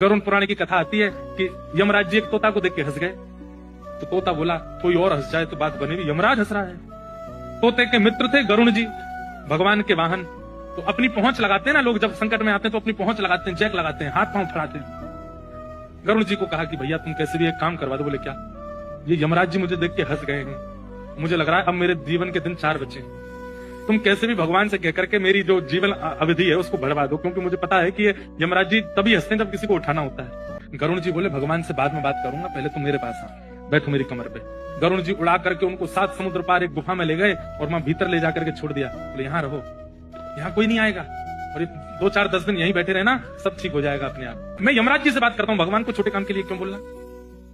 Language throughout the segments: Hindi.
गरुड़ पुराण की कथा आती है कि यमराज जी एक तोता को देख के हंस गए। तो तोता बोला कोई और हंस जाए तो बात बनेगी, यमराज हंस रहा है। तोते के मित्र थे गरुड़ जी, भगवान के वाहन। तो अपनी पहुंच लगाते हैं ना लोग, जब संकट में आते हैं तो अपनी पहुंच लगाते हैं, जैक लगाते हैं, हाथ पांव फड़ाते हैं। गरुड़ जी को कहा कि भैया तुम कैसे भी एक काम करवा दो। बोले क्या? ये यमराज जी मुझे देख के हंस गए हैं, मुझे लग रहा है अब मेरे जीवन के दिन 4 बचे। तुम कैसे भी भगवान से कहकर के मेरी जो जीवन अवधि है उसको बढ़वा दो, क्योंकि मुझे पता है कि ये यमराज जी तभी हंसते हैं जब किसी को उठाना होता है। गरुड़ जी बोले भगवान से बाद में बात करूंगा, पहले तुम मेरे पास आ, बैठो मेरी कमर पे। गरुड़ जी उड़ा करके उनको 7 समुद्र पार एक गुफा में ले गए और वहां भीतर ले जाकर के छोड़ दिया। बोले यहाँ रहो, यहाँ कोई नहीं आएगा, और 2-4-10 दिन यहीं बैठे रहना, सब ठीक हो जाएगा अपने आप। मैं यमराज जी से बात करता हूँ, भगवान को छोटे काम के लिए क्यों बोलना?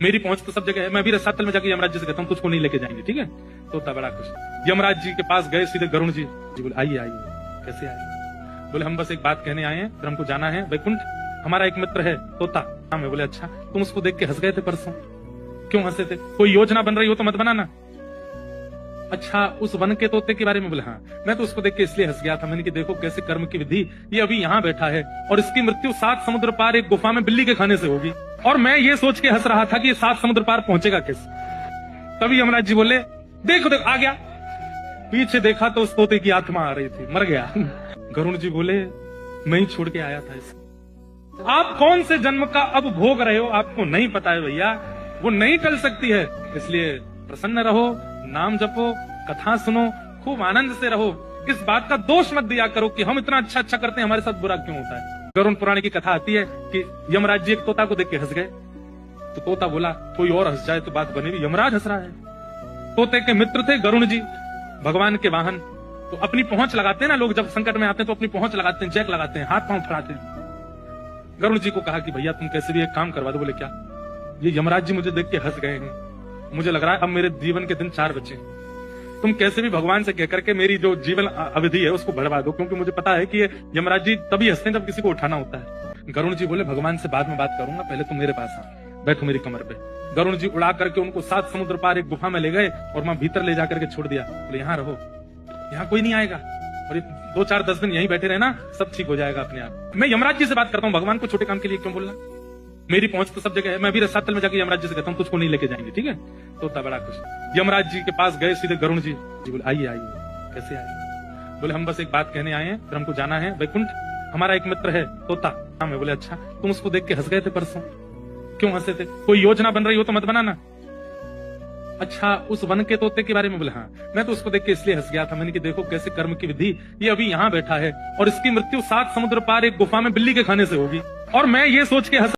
मेरी पहुंच तो सब जगह है। मैं भी रसातल में जाकर यमराज जी से कहता हूँ तुझको नहीं लेके जाएंगे, ठीक है? तोता बड़ा खुश। यमराज जी के पास गए सीधे गरुड़ जी बोले आइए आइए। कैसे आइए? बोले हम बस एक बात कहने आए हैं, फिर हमको जाना है वैकुंठ। हमारा एक मित्र है तोता नाम है। बोले अच्छा, तुम उसको देख के हंस गए थे परसों, क्यों हंसे थे? कोई योजना बन रही हो तो मत बनाना। अच्छा, उस वन के तोते के बारे में? बोले हाँ, मैं तो उसको देख के इसलिए हंस गया था, मैंने कि देखो कैसे कर्म की विधि, ये अभी यहाँ बैठा है और इसकी मृत्यु 7 समुद्र पार एक गुफा में बिल्ली के खाने से होगी, और मैं ये सोच के हंस रहा था कि ये 7 समुद्र पार पहुंचेगा कैसे। तभी यमराज जी बोले देखो देखो आ गया। पीछे देखा तो उस तोते की आत्मा आ रही थी, मर गया। गरुड़ जी बोले मैं ही छोड़ के आया था इसे। आप कौन से जन्म का अब भोग रहे हो आपको नहीं पता है भैया, वो नहीं टल सकती है, इसलिए प्रसन्न रहो, नाम जपो, कथा सुनो, खूब आनंद से रहो। इस बात का दोष मत दिया करो कि हम इतना अच्छा अच्छा करते हैं, हमारे साथ बुरा क्यों होता है। गरुड़ पुराण की कथा आती है कि यमराज जी एक तोता को देख के हंस गए। तो तोता बोला कोई और हंस जाए तो बात बनेगी, यमराज हंस रहा है। तोते के मित्र थे गरुड़ जी, भगवान के वाहन। तो अपनी पहुंच लगाते हैं ना लोग, जब संकट में आते हैं तो अपनी पहुंच लगाते हैं, जैक लगाते हैं, हाथ पांव फड़ाते हैं। गरुड़ जी को कहा कि भैया तुम कैसे भी एक काम करवा दो। बोले क्या? ये यमराज जी मुझे देख के हंस गए हैं, मुझे लग रहा है अब मेरे जीवन के दिन 4 बचे। तुम कैसे भी भगवान से कहकर के मेरी जो जीवन अवधि है उसको बढ़वा दो, क्योंकि मुझे पता है कि ये यमराज जी तभी हंसते हैं जब किसी को उठाना होता है। गरुड़ जी बोले भगवान से बाद में बात करूंगा, पहले तुम मेरे पास आ, बैठो मेरी कमर पे। गरुड़ जी उड़ा करके उनको 7 समुद्र पार एक गुफा में ले गए और वहां भीतर ले जाकर के छोड़ दिया। बोले यहाँ रहो, यहाँ कोई नहीं आएगा, और 2-4-10 दिन यहीं बैठे रहना, सब ठीक हो जाएगा अपने आप। मैं यमराज जी से बात करता हूँ, भगवान को छोटे काम के लिए क्यों बोलना? मेरी पहुंच तो सब जगह है। मैं भी रसातल में जाकर यमराज जी से कहता हूँ तुझको नहीं लेके जाएंगे, ठीक है? तोता बड़ा खुश। यमराज जी के पास गए सीधे गरुड़ जी बोले आइए आइए। कैसे आइए? बोले हम बस एक बात कहने आए हैं, फिर हमको जाना है वैकुंठ। हमारा एक मित्र है तोता नाम है। बोले अच्छा, तुम उसको देख के हंस गए थे परसों, क्यों हंसे थे? कोई योजना बन रही हो तो मत बनाना। अच्छा, उस वन के तोते के बारे में? बोले हाँ, मैं तो उसको देख के इसलिए हंस गया था, मैंने कि देखो कैसे कर्म की विधि, ये अभी यहाँ बैठा है और इसकी मृत्यु 7 समुद्र पार एक गुफा में बिल्ली के खाने से होगी, और मैं ये सोच के हंस